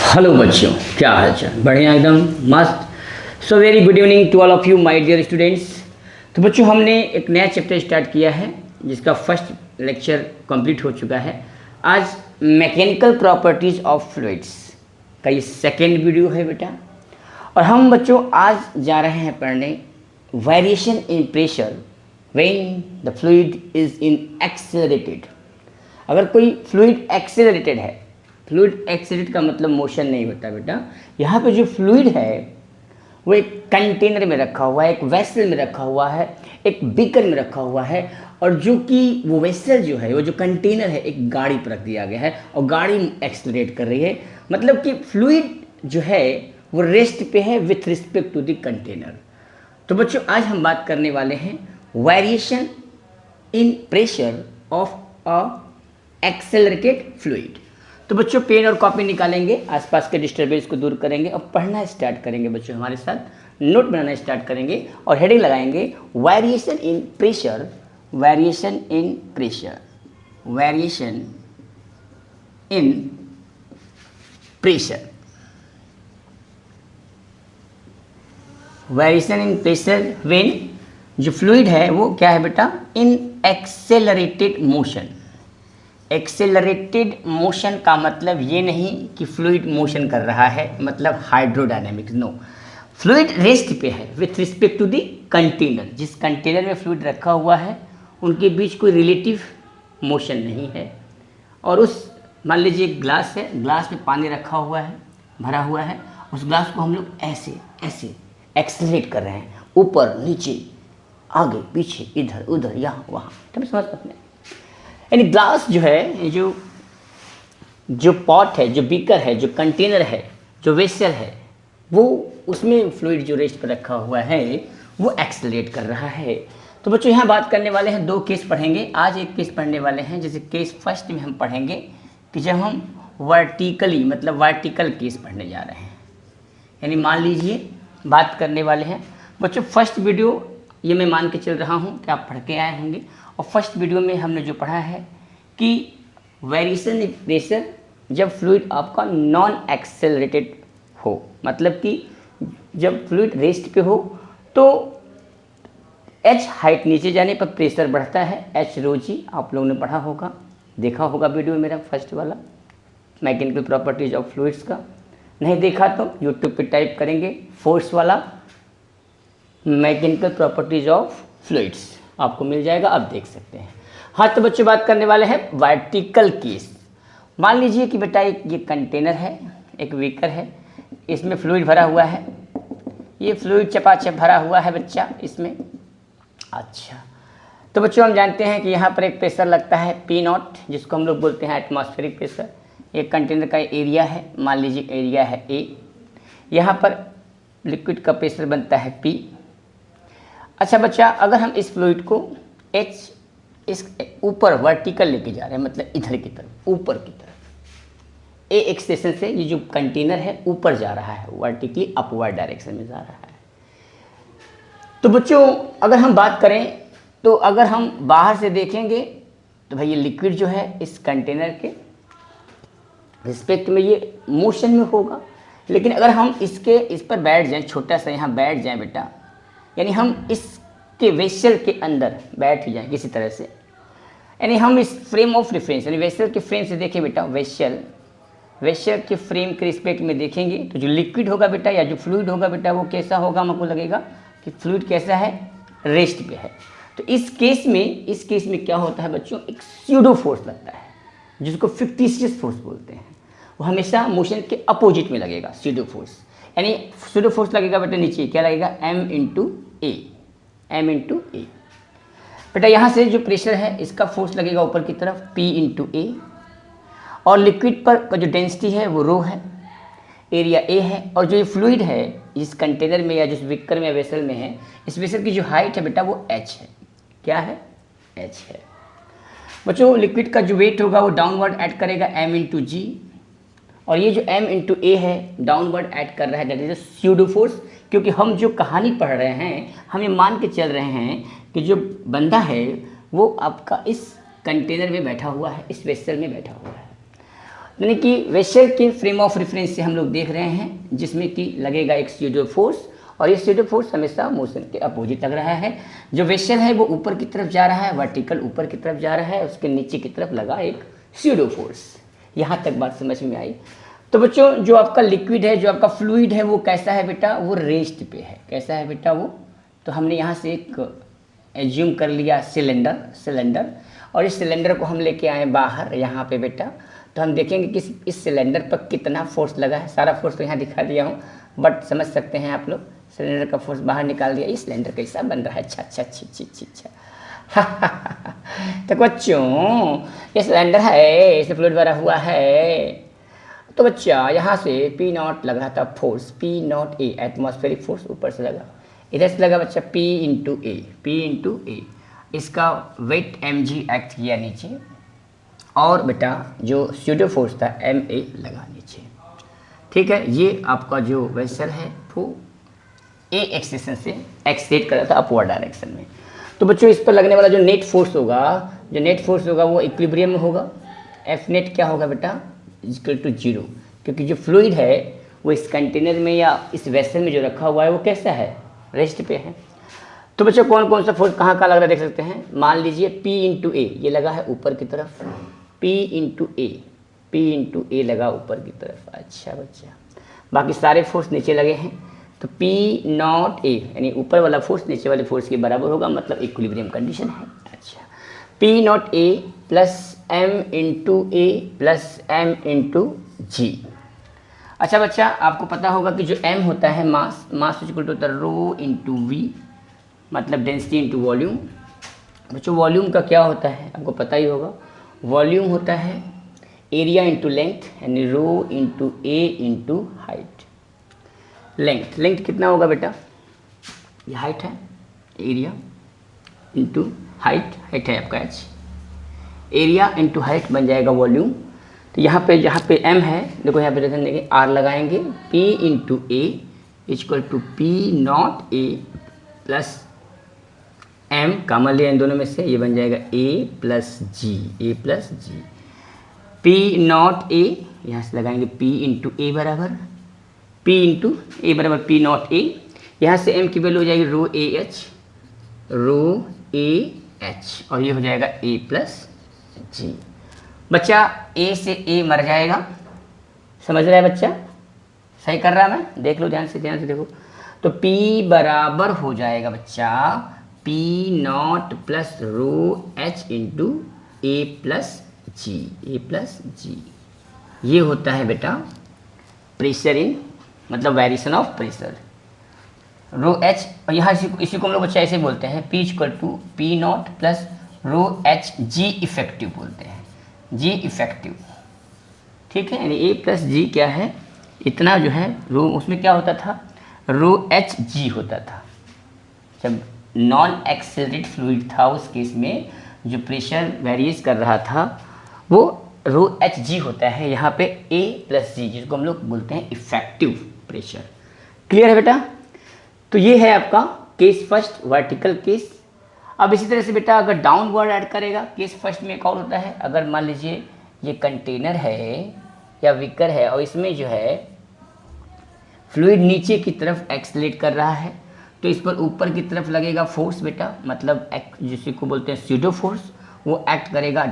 Hello बच्चों, क्या हाल चाल? बढ़िया, एकदम मस्त। So very good evening to all of you my dear students. तो बच्चों, हमने एक नया चैप्टर स्टार्ट किया है जिसका फर्स्ट लेक्चर कंप्लीट हो चुका है। आज मैकेनिकल प्रॉपर्टीज़ ऑफ फ्लूइड्स का ये सेकेंड वीडियो है बेटा। और हम बच्चों आज जा रहे हैं पढ़ने variation in pressure when the fluid is in accelerated. अगर कोई फ्लूइड एक्सेलरेटेड है, फ्लूइड एक्सेलरेट का मतलब मोशन नहीं होता बेटा। यहाँ पे जो फ्लूइड है वो एक कंटेनर में रखा हुआ है, एक वेसल में रखा हुआ है, एक बीकर में रखा हुआ है, और जो कि वो वेसल जो है, वो जो कंटेनर है, एक गाड़ी पर रख दिया गया है और गाड़ी एक्सेलरेट कर रही है। मतलब कि फ्लूइड जो है वो रेस्ट पे है with respect to the container. तो बच्चों, आज हम बात करने वाले हैं variation in pressure of a accelerated fluid. तो बच्चों, पेन और कॉपी निकालेंगे, आसपास के डिस्टर्बेंस को दूर करेंगे और पढ़ना स्टार्ट करेंगे। बच्चों हमारे साथ नोट बनाना स्टार्ट करेंगे और हेडिंग लगाएंगे variation in pressure, variation in pressure, variation in pressure, variation in pressure when जो फ्लूइड है वो क्या है बेटा, इन एक्सेलरेटेड मोशन। एक्सेलरेटेड मोशन का मतलब ये नहीं कि फ्लूइड मोशन कर रहा है, मतलब हाइड्रोडायनेमिक्स, नो। फ्लूइड रेस्ट पे है with respect to the container. जिस कंटेनर में फ्लूइड रखा हुआ है उनके बीच कोई रिलेटिव मोशन नहीं है। और उस, मान लीजिए एक ग्लास है, ग्लास में पानी रखा हुआ है, भरा हुआ है, उस ग्लास को हम लोग ऐसे ऐसे एक्सेलरेट कर रहे हैं, ऊपर नीचे, आगे पीछे, इधर उधर, यहाँ वहाँ। तुम समझ सकते हैं? यानी ग्लास जो है, जो पॉट है, जो बीकर है, जो कंटेनर है, जो वेसल है, वो उसमें फ्लूइड जो रेस्ट पर रखा हुआ है वो एक्सेलरेट कर रहा है। तो बच्चों, यहाँ बात करने वाले हैं, दो केस पढ़ेंगे आज। एक केस पढ़ने वाले हैं, जैसे केस फर्स्ट में हम पढ़ेंगे कि जब हम वर्टिकली, मतलब वर्टिकल केस पढ़ने जा रहे हैं। यानी मान लीजिए बात करने वाले हैं बच्चों, फर्स्ट वीडियो ये मैं मान के चल रहा हूँ कि आप पढ़ के आए होंगे। और फर्स्ट वीडियो में हमने जो पढ़ा है कि वेरिएशन इन प्रेशर जब फ्लूइड आपका नॉन एक्सेलरेटेड हो, मतलब कि जब फ्लूइड रेस्ट पे हो तो एच हाइट नीचे जाने पर प्रेशर बढ़ता है, एच रो जी। आप लोगों ने पढ़ा होगा, देखा होगा वीडियो मेरा फर्स्ट वाला मैकेनिकल प्रॉपर्टीज ऑफ फ्लूइड्स का। नहीं देखा तो यूट्यूब पे टाइप करेंगे फोर्स वाला मैकेनिकल प्रॉपर्टीज ऑफ फ्लूइड्स, आपको मिल जाएगा, आप देख सकते हैं। हाँ, तो बच्चे बात करने वाले हैं वर्टिकल केस। मान लीजिए कि बेटा एक ये कंटेनर है, एक बीकर है, इसमें फ्लूइड भरा हुआ है। ये फ्लूइड चपाचप भरा हुआ है बच्चा इसमें। अच्छा, तो बच्चों हम जानते हैं कि यहाँ पर एक प्रेशर लगता है P0, जिसको हम लोग बोलते हैं एटमॉस्फेरिक प्रेशर। एक कंटेनर का एरिया है, मान लीजिए एरिया है A। यहाँ पर लिक्विड का प्रेशर बनता है P। अच्छा बच्चा, अगर हम इस फ्लूइड को H इस ऊपर वर्टिकल लेके जा रहे हैं, मतलब इधर की तरफ, ऊपर की तरफ, ए एक्सटेंशन से ये जो कंटेनर है ऊपर जा रहा है, वर्टिकली अपवर्ड डायरेक्शन में जा रहा है। तो बच्चों, अगर हम बात करें तो अगर हम बाहर से देखेंगे तो भाई ये लिक्विड जो है इस कंटेनर के रिस्पेक्ट में ये मोशन में होगा। लेकिन अगर हम इस पर बैठ जाएं, छोटा सा यहाँ बैठ जाएं बेटा, यानी हम इसके वेसल के अंदर बैठ जाएं किसी तरह से, यानी हम इस फ्रेम ऑफ रेफरेंस यानी वेसल के फ्रेम से देखें बेटा, वेसल के फ्रेम के रिस्पेक्ट में देखेंगे तो जो लिक्विड होगा बेटा या जो फ्लूइड होगा बेटा वो कैसा होगा, हमको लगेगा कि फ्लूइड कैसा है, रेस्ट पे है। तो इस केस में क्या होता है बच्चों, एक स्यूडो फोर्स लगता है जिसको फिक्टिशियस फोर्स बोलते हैं। वो हमेशा मोशन के अपोजिट में लगेगा स्यूडो फोर्स। यानी स्यूडो फोर्स लगेगा बेटा नीचे, क्या लगेगा, M इंटू ए। बेटा यहाँ से जो प्रेशर है इसका फोर्स लगेगा ऊपर की तरफ P इंटू ए। और लिक्विड पर का जो डेंसिटी है वो रो है, एरिया A है। और जो ये फ्लूइड है इस कंटेनर में या जिस बीकर में, वेसल में है, इस वेसल की जो हाइट है बेटा वो H है। क्या है, H है। बच्चों, लिक्विड का जो वेट होगा वो डाउनवर्ड ऐड करेगा M इंटू जी। और ये जो M इंटू ए है डाउनवर्ड ऐड कर रहा है, that is a pseudo force. क्योंकि हम जो कहानी पढ़ रहे हैं, हम ये मान के चल रहे हैं कि जो बंदा है वो आपका इस कंटेनर में बैठा हुआ है, इस वेसल में बैठा हुआ है। यानी कि वेसल के फ्रेम ऑफ रेफरेंस से हम लोग देख रहे हैं, जिसमें कि लगेगा एक स्यूडो फोर्स, और ये स्यूडो फोर्स हमेशा मोशन के अपोजिट लग रहा है। जो वेसल है वो ऊपर की तरफ जा रहा है, वर्टिकल ऊपर की तरफ जा रहा है, उसके नीचे की तरफ लगा एक स्यूडो फोर्स। यहाँ तक बात समझ में आई। तो बच्चों जो आपका लिक्विड है, जो आपका फ्लूइड है, वो कैसा है बेटा, वो रेस्ट पे है। कैसा है बेटा वो, तो हमने यहाँ से एक एज्यूम कर लिया सिलेंडर, और इस सिलेंडर को हम लेके आए बाहर यहाँ पे बेटा। तो हम देखेंगे कि इस सिलेंडर पर कितना फोर्स लगा है। सारा फोर्स तो यहाँ दिखा दिया हूँ, बट समझ सकते हैं आप लोग, सिलेंडर का फोर्स बाहर निकाल दिया। ये सिलेंडर कैसा बन रहा है, अच्छा। तो बच्चों ये सिलेंडर है, इसमें फ्लूइड भरा हुआ है। तो बच्चा यहाँ से P नॉट लग रहा था फोर्स, P नॉट ए एटमॉस्फेरिक फोर्स ऊपर से लगा, इधर से लगा बच्चा P इंटू ए। इसका वेट mg एक्ट किया नीचे, और बेटा जो स्यूडो फोर्स था ma लगा नीचे। ठीक है, ये आपका जो वेसल है वो ए एक्सेशन से एक्सलेट कर रहा था अपवर्ड डायरेक्शन में। तो बच्चों इस पर लगने वाला जो नेट फोर्स होगा वो इक्विलिब्रियम में होगा। एफ नेट क्या होगा बेटा, इक्वल टू 0, क्योंकि जो फ्लूइड है वो इस कंटेनर में या इस वेसल में जो रखा हुआ है वो कैसा है, रेस्ट पे है। तो बच्चों कौन कौन सा फोर्स कहाँ कहाँ लग रहा है देख सकते हैं। मान लीजिए P इंटू ए, ये लगा है ऊपर की तरफ, P इंटू ए लगा ऊपर की तरफ। अच्छा बच्चा, बाकी सारे फोर्स नीचे लगे हैं। तो P नॉट ए यानी ऊपर वाला फोर्स नीचे वाले फोर्स के बराबर होगा, मतलब इक्विलिब्रियम कंडीशन है। अच्छा, P naught A plus M into A plus M into G. अच्छा बच्चा, आपको पता होगा कि जो M होता है मास इक्वल टू होता है रो इंटू वी, मतलब डेंसिटी इंटू वॉल्यूम। बच्चों वॉल्यूम का क्या होता है आपको पता ही होगा, वॉल्यूम होता है एरिया इंटू लेंथ, यानी रो इंटू ए इंटू हाइट। लेंथ कितना होगा बेटा, ये हाइट है, एरिया इंटू हाइट है आपका h, एरिया इंटू हाइट बन जाएगा वॉल्यूम। तो यहाँ पे m है, देखो यहाँ पे ध्यान देंगे, r लगाएंगे, p into A equal to P naught A plus m common लिया इन दोनों में से, ये बन जाएगा a plus G. P naught A यहाँ से लगाएंगे P इंटू ए बराबर P नॉट ए, यहाँ से m की वैल्यू हो जाएगी रो ए एच, और ये हो जाएगा a प्लस जी। बच्चा a से a मर जाएगा, समझ रहा है बच्चा, सही कर रहा मैं, देख लो ध्यान से देखो। तो P बराबर हो जाएगा बच्चा P naught plus rho H into A plus G. ये होता है बेटा प्रेशर इन, मतलब variation of pressure, rho H. और यहाँ इसी को हम लोग बच्चा ऐसे बोलते हैं, P equal to P naught plus rho H G effective बोलते हैं, जी इफेक्टिव। ठीक है, यानी A प्लस जी क्या है, इतना जो है रो, उसमें क्या होता था, रो एच जी होता था। जब नॉन एक्सेलरेट फ्लूइड था उस केस में जो प्रेशर वेरिएट कर रहा था वो रो एच जी होता है, यहाँ पे A प्लस जी, जिसको हम लोग बोलते हैं इफेक्टिव प्रेशर। क्लियर है बेटा। तो ये है आपका केस फर्स्ट, वर्टिकल केस। अब इसी तरह से बेटा अगर डाउनवर्ड ऐड करेगा, केस फर्स्ट में एक और होता है, अगर मान लीजिए ये कंटेनर है या विकर है और इसमें जो है फ्लूइड नीचे की तरफ एक्सलेट कर रहा है, तो इस पर ऊपर की तरफ लगेगा फोर्स बेटा, मतलब जिसे को बोलते हैं स्यूडो फोर्स, वो एक्ट करेगा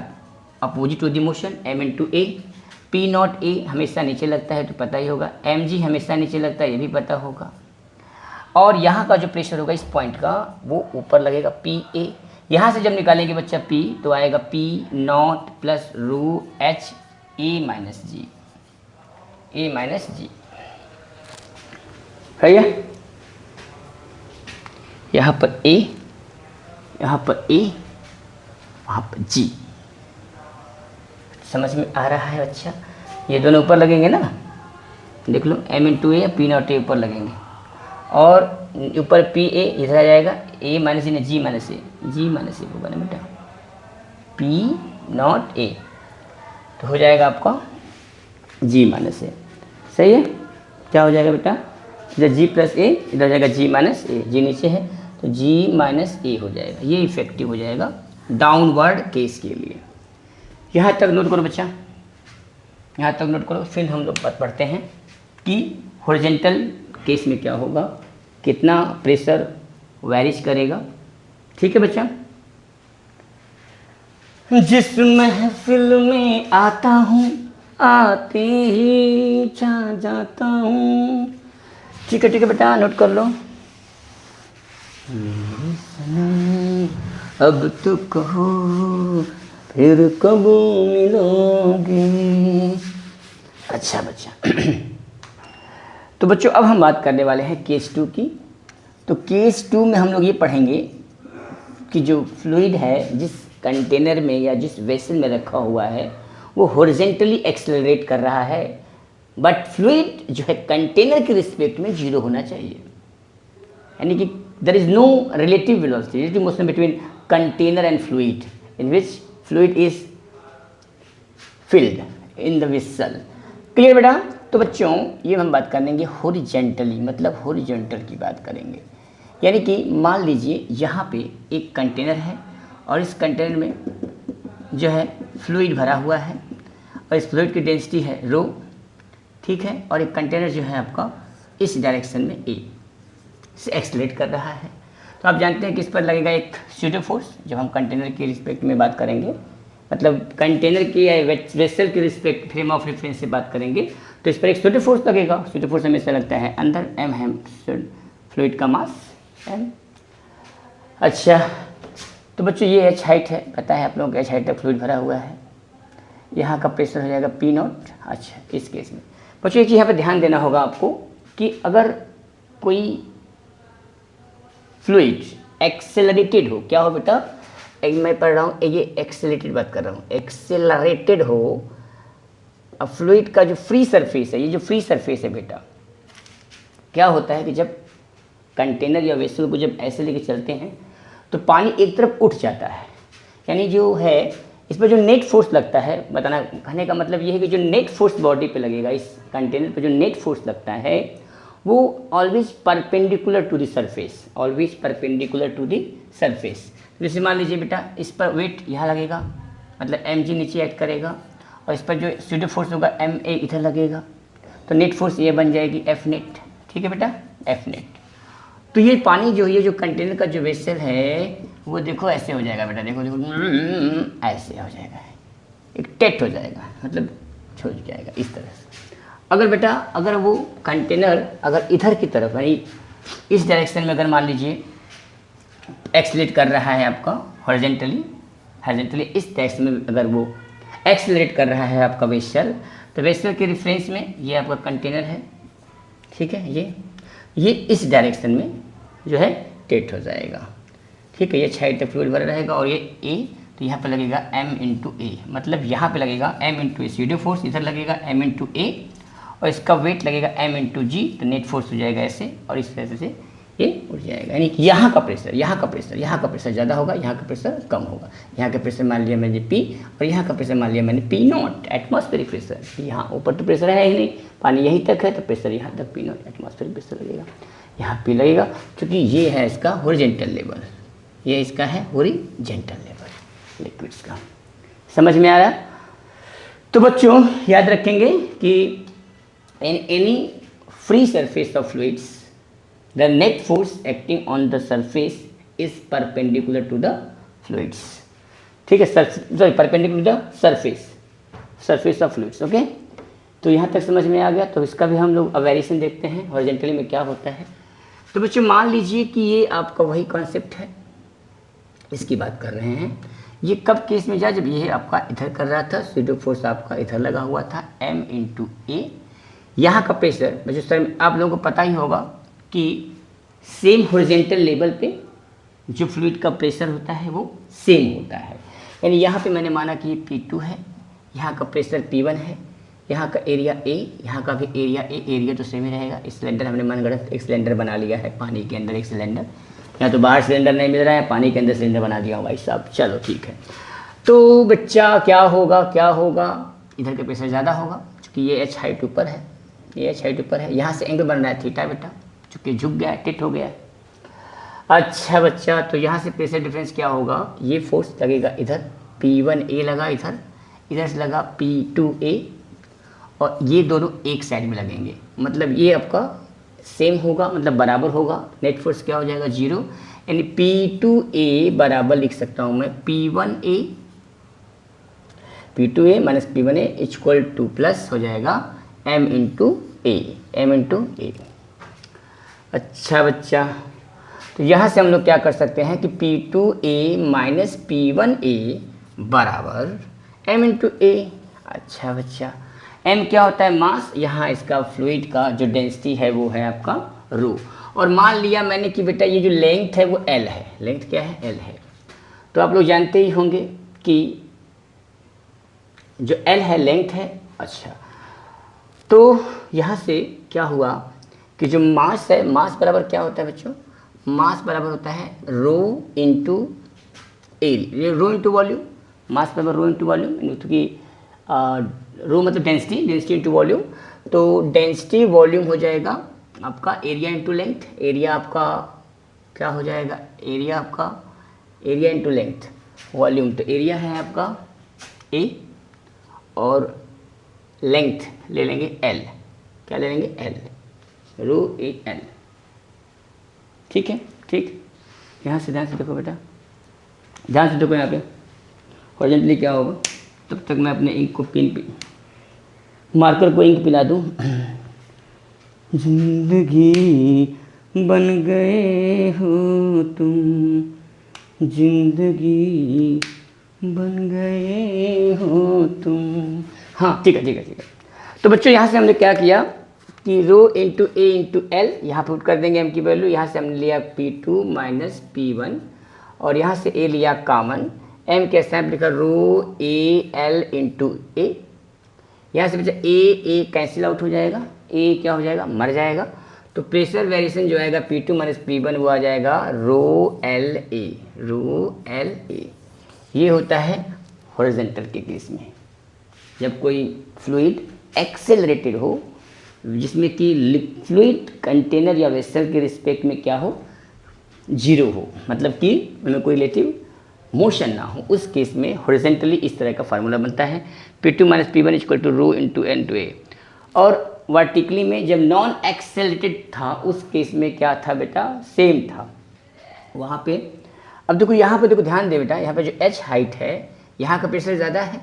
opposite to the motion, m into A. P naught A हमेशा नीचे लगता है तो पता ही होगा, mg हमेशा नीचे लगता है ये भी पता होगा, और यहाँ का जो प्रेशर होगा इस पॉइंट का वो ऊपर लगेगा Pa। यहाँ से जब निकालेंगे बच्चा P तो आएगा P naught plus rho H A minus G. सही है, यहाँ पर A, यहाँ पर A, वहाँ पर G। समझ में आ रहा है बच्चा, ये दोनों ऊपर लगेंगे ना, देख लो m into A, P naught ए ऊपर लगेंगे, और ऊपर P A इधर आ जाएगा, A minus A G minus A होगा ना बेटा, P नॉट ए, तो हो जाएगा आपका G माइनस ए। सही है, क्या हो जाएगा बेटा, इधर G प्लस ए, इधर हो जाएगा G माइनस ए, G नीचे है तो G माइनस ए हो जाएगा, ये इफेक्टिव हो जाएगा डाउनवर्ड केस के लिए। यहाँ तक नोट करो बच्चा। यहाँ तक नोट करो। फिर हम लोग बात पढ़ते हैं कि हॉरिजॉन्टल केस में क्या होगा, कितना प्रेशर वैरिज करेगा। ठीक है बच्चा। जिस महफिल में आता हूँ आते ही छा जाता हूँ। ठीक है बेटा, नोट कर लो। अब तो कहो फिर कब मिलोगे। अच्छा बच्चा। तो बच्चों अब हम बात करने वाले हैं केस 2 की। तो केस 2 में हम लोग ये पढ़ेंगे कि जो फ्लूइड है जिस कंटेनर में या जिस वेसल में रखा हुआ है वो हॉरिजॉन्टली एक्सेलरेट कर रहा है, बट फ्लूइड जो है कंटेनर के रिस्पेक्ट में 0 होना चाहिए। यानी कि there is no relative velocity motion between container and fluid in which fluid is filled in the vessel. Clear बेटा। तो बच्चों ये हम बात करेंगे हॉरिजॉन्टली, मतलब हॉरिजॉन्टल की बात करेंगे। यानी कि मान लीजिए यहाँ पे एक कंटेनर है और इस कंटेनर में जो है फ्लूइड भरा हुआ है और इस फ्लूइड की डेंसिटी है रो। ठीक है। और एक कंटेनर जो है आपका इस डायरेक्शन में ए से एक्सलेट कर रहा है। तो आप जानते हैं कि इस पर लगेगा एक स्यूडो फोर्स। जब हम कंटेनर के रिस्पेक्ट में बात करेंगे, मतलब कंटेनर की या वेसल के रिस्पेक्ट फ्रेम ऑफ रेफरेंस से बात करेंगे, तो इस पर एक स्यूडो फोर्स लगेगा। स्यूडो फोर्स हमेशा लगता है अंदर, एम है फ्लूइड का मास एम। अच्छा, तो बच्चों ये एच हाइट है, पता है आप लोगों को एच हाइट तक फ्लूइड भरा हुआ है। यहाँ का प्रेशर हो जाएगा पी नॉट। अच्छा, इस केस में बच्चों एक यहाँ पर ध्यान देना होगा आपको कि अगर कोई फ्लूइड एक्सेलरेटेड हो, क्या हो बेटा, एक मैं पढ़ रहा हूँ, ये एक्सेलरेटेड बात कर रहा हूँ, एक्सेलरेटेड हो। अब फ्लूइड का जो फ्री सरफेस है, ये जो फ्री सरफेस है बेटा, क्या होता है कि जब कंटेनर या वेसल को जब ऐसे लेके चलते हैं तो पानी एक तरफ उठ जाता है। यानी जो है इस पर जो नेट फोर्स लगता है, बताना कहने का मतलब ये है कि जो नेट फोर्स बॉडी पे लगेगा, इस कंटेनर पे जो नेट फोर्स लगता है वो always perpendicular to the surface, always perpendicular to the surface. जैसे मान लीजिए बेटा इस पर वेट यहाँ लगेगा, मतलब mg नीचे ऐड करेगा, और इस पर जो स्यूडो फोर्स होगा ma इधर लगेगा, तो नेट फोर्स ये बन जाएगी एफ नेट। ठीक है बेटा, एफ नेट। तो ये पानी जो ये जो कंटेनर का जो वेसल है वो देखो ऐसे हो जाएगा बेटा, देखो देखो ऐसे हो जाएगा, एक टेट हो जाएगा, मतलब छूट जाएगा इस तरह से। अगर बेटा अगर वो कंटेनर अगर इधर की तरफ यानी इस डायरेक्शन में अगर मान लीजिए एक्सेलरेट कर रहा है आपका हॉरिजॉन्टली इस डायरेक्शन में अगर वो एक्सेलरेट कर रहा है आपका वेसल, तो वेसल के रेफरेंस में ये आपका कंटेनर है। ठीक है, ये इस डायरेक्शन में जो है टेट हो जाएगा। ठीक है, ये साइड तक फ्लूइड भरा रहेगा और ये ए, तो यहाँ पे लगेगा m इंटू ए, मतलब यहाँ पे लगेगा m इंटू ए स्यूडो फोर्स, इधर लगेगा m इंटू ए, और इसका वेट लगेगा m इंटू जी, तो नेट फोर्स हो जाएगा ऐसे, और इस तरह से ये उठ जाएगा। यानी कि यहाँ का प्रेशर ज़्यादा होगा, यहाँ का प्रेशर कम होगा। यहाँ का प्रेशर मान लिया मैंने P और यहाँ का प्रेशर मान लिया मैंने P नॉट, एटमॉस्फेरिक प्रेशर। यहाँ ऊपर तो प्रेशर है ही नहीं, पानी यहीं तक है, तो प्रेशर यहाँ तक P नॉट एटमॉस्फेरिक प्रेशर लगेगा, यहाँ P लगेगा, क्योंकि ये है इसका हॉरिजॉन्टल लेवल, ये इसका है हॉरिजॉन्टल लेवल लिक्विड्स का। समझ में आ रहा? तो बच्चों याद रखेंगे कि in any free surface of fluids the net force acting on the surface is perpendicular to the fluids। ठीक है, sorry perpendicular to the surface of fluids. Okay, तो यहाँ तक समझ में आ गया। तो इसका भी हम लोग वेरिएशन देखते हैं हॉरिजॉन्टली में क्या होता है। तो बच्चों मान लीजिए कि ये आपका वही कॉन्सेप्ट है, इसकी बात कर रहे हैं। ये कब केस में जाए, जब ये आपका इधर कर रहा था, स्यूडो फोर्स आपका इधर लगा हुआ था m इंटू ए। यहाँ का प्रेशर बच्चों सर आप लोगों को पता ही होगा कि सेम हॉरिजॉन्टल लेवल पे जो फ्लूइड का प्रेशर होता है वो सेम होता है। यानी यहाँ पे मैंने माना कि ये P2 है, यहाँ का प्रेशर P1 है, यहाँ का एरिया A, यहाँ का भी एरिया A, एरिया तो सेम ही रहेगा। इस सिलेंडर हमने मनगढ़ंत एक सिलेंडर बना लिया है, पानी के अंदर एक सिलेंडर, यहाँ तो बाहर सिलेंडर नहीं मिल रहा है, पानी के अंदर सिलेंडर बना दिया हूँ भाई साहब। चलो ठीक है, तो बच्चा क्या होगा, इधर का प्रेशर ज़्यादा होगा क्योंकि ये H हाइट ऊपर है, ये H हाइट ऊपर है, यहाँ से एंगल बन रहा है थीटा बेटा, चूँकि झुक गया है, टिट हो गया है। अच्छा बच्चा, तो यहाँ से प्रेशर डिफरेंस क्या होगा, ये फोर्स लगेगा इधर P1A लगा इधर से लगा P2A, और ये दोनों एक साइड में लगेंगे, मतलब ये आपका सेम होगा, मतलब बराबर होगा। नेट फोर्स क्या हो जाएगा 0, यानी P2A बराबर लिख सकता हूँ मैं P2A minus P1A equal two plus हो जाएगा M इंटू ए। अच्छा बच्चा, तो यहाँ से हम लोग क्या कर सकते हैं कि P2A माइनस P1A बराबर M इंटू ए। अच्छा बच्चा, M क्या होता है मास, यहाँ इसका फ्लूइड का जो डेंसिटी है वो है आपका रो, और मान लिया मैंने कि बेटा ये जो लेंथ है वो L है, लेंथ क्या है L है। तो आप लोग जानते ही होंगे कि जो L है लेंथ है। अच्छा, तो यहाँ से क्या हुआ कि जो मास है, मास बराबर क्या होता है बच्चों, मास बराबर होता है rho into area, rho into volume. मास बराबर रो इंटू वॉल्यूम, क्योंकि रो मतलब डेंसिटी, डेंसिटी इंटू वॉल्यूम। तो डेंसिटी वॉल्यूम हो जाएगा आपका एरिया इंटू लेंथ। एरिया आपका क्या हो जाएगा, एरिया आपका एरिया इंटू लेंथ, वॉल्यूम तो एरिया है आपका A, और लेंथ ले लेंगे L, क्या ले लेंगे L, रो ए L। ठीक है, ठीक। यहाँ से ध्यान से देखो बेटा, ध्यान से देखो यहाँ पे हॉरिजॉन्टली क्या होगा। तब तक मैं अपने इंक को मार्कर को इंक पिला दूँ। जिंदगी बन गए हो तुम, जिंदगी बन गए हो तुम। हाँ ठीक है, ठीक है, ठीक है। तो बच्चों यहाँ से हमने क्या किया कि रो इंटू ए इंटू एल, यहाँ पुट कर देंगे एम की वैल्यू। यहाँ से हमने लिया P2 माइनस P1, और यहाँ से ए लिया कॉमन, एम कैसा है लिखा रो ए एल इंटू ए। यहाँ से बच्चा ए कैंसिल आउट हो जाएगा, ए क्या हो जाएगा, मर जाएगा। तो प्रेशर वेरिएशन जो आएगा P2 माइनस P1 वो आ जाएगा रो एल ए। ये होता है हॉरिजॉन्टल के केस में, जब कोई फ्लूइड एक्सेलरेटेड हो, जिसमें कि फ्लूइड कंटेनर या वेसल के रिस्पेक्ट में क्या हो, 0 हो, मतलब कि उनमें कोई रिलेटिव मोशन ना हो, उस केस में हॉरिजॉन्टली इस तरह का फार्मूला बनता है P2 minus P1 equal to rho into N two A. और वर्टिकली में जब नॉन एक्सेलरेटेड था उस केस में क्या था बेटा, सेम था वहाँ पे। अब देखो यहाँ पे, देखो ध्यान दे बेटा, यहाँ पे जो H हाइट है, यहाँ का प्रेशर ज़्यादा है,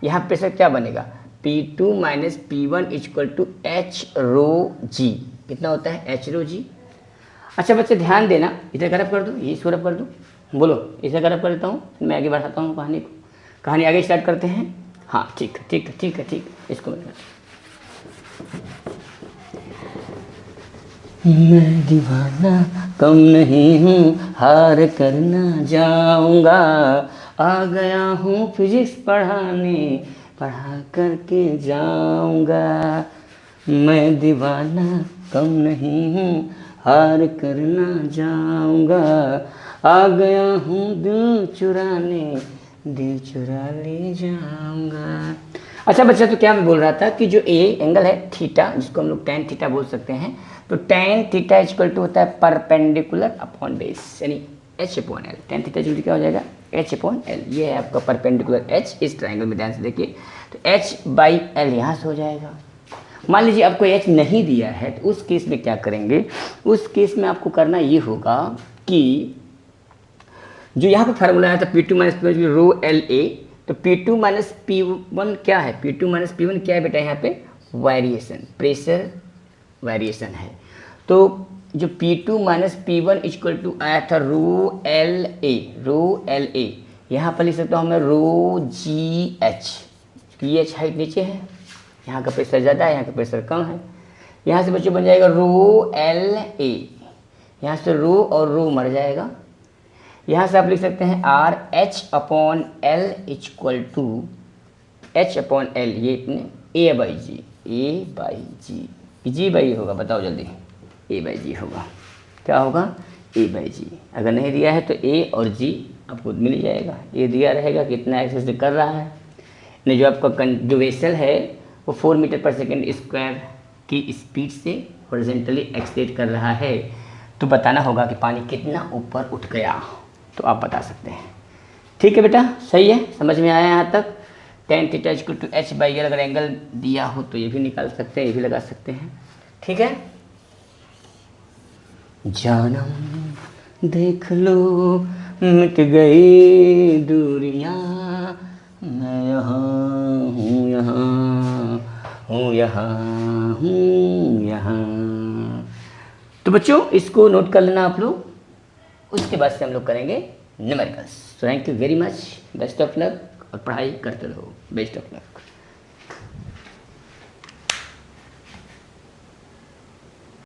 यहाँ प्रेशर क्या बनेगा P2 minus P1 equal to H rho G. कितना होता है H रो जी। अच्छा बच्चे ध्यान देना, इधर गरब कर दूँ, ये रब कर दूँ, बोलो इसे गरब कर देता हूँ, मैं आगे बढ़ाता हूँ कहानी को। कहानी आगे स्टार्ट करते हैं। हाँ ठीक है, ठीक है, ठीक है, ठीक है, इसको मैं दीवाना कम नहीं हूँ, हार करना जाऊँगा, आ गया हूँ फिजिक्स पढ़ाने, पढ़ा करके जाऊँगा। मैं दीवाना कम नहीं हूँ, हार करना जाऊँगा, आ गया हूँ दिल चुराने, दिल चुरा ले जाऊँगा। अच्छा बच्चा, तो क्या मैं बोल रहा था कि जो ए एंगल है थीटा, जिसको हम लोग tan थीटा बोल सकते हैं, तो tan थीटा इक्वल टू होता है परपेंडिकुलर अपॉन बेस, यानी h upon L. tan theta equal क्या हो जाएगा h अपॉन एल। ये है आपका परपेंडिकुलर h, इस ट्राइंगल में ध्यान से देखिए, तो h बाई एल यहाँ से हो जाएगा। मान लीजिए आपको h नहीं दिया है, तो उस केस में क्या करेंगे, उस केस में आपको करना ये होगा कि जो यहाँ पर फार्मूला आया था P2 minus P1 rho L A, तो P2 माइनस P1 क्या है, P2 माइनस P1 क्या है बेटा, यहाँ पे वेरिएशन, प्रेशर वेरिएशन है। तो जो P2 minus P1 equal to आया था रो एल ए, यहाँ पर लिख सकता हूँ मैं रो जी एच, ये एच हाइट नीचे है, यहाँ का प्रेशर ज़्यादा है, यहाँ का प्रेशर कम है। यहाँ से बच्चों बन जाएगा रो एल ए, यहाँ से रो और रो मर जाएगा। यहाँ से आप लिख सकते हैं R H upon L equal to H upon L, ये इतने ए बाई जी, जी बाई होगा, बताओ जल्दी, ए बाई जी होगा, क्या होगा ए बाई जी। अगर नहीं दिया है तो ए और जी आपको मिल जाएगा। ये दिया रहेगा कितना एक्सेस कर रहा है, यानी जो आपका जो वेसल है वो 4 मीटर पर सेकेंड स्क्वायर की स्पीड से हॉरिजॉन्टली एक्सलेट कर रहा है, तो बताना होगा कि पानी कितना ऊपर उठ गया, तो आप बता सकते हैं। ठीक है बेटा, सही है, समझ में आया यहाँ तक। tan theta equal to h by एल, अगर एंगल दिया हो तो ये भी निकाल सकते हैं, ये भी लगा सकते हैं। ठीक है, जानम देख लो मिट गई दूरियां, मैं यहाँ हूँ, यहाँ हूँ, यहाँ हूँ, यहाँ। तो बच्चों इसको नोट कर लेना आप लोग, उसके बाद से हम लोग करेंगे numericals. Thank you very much, best of luck, और पढ़ाई करते रहो, बेस्ट ऑफ लक।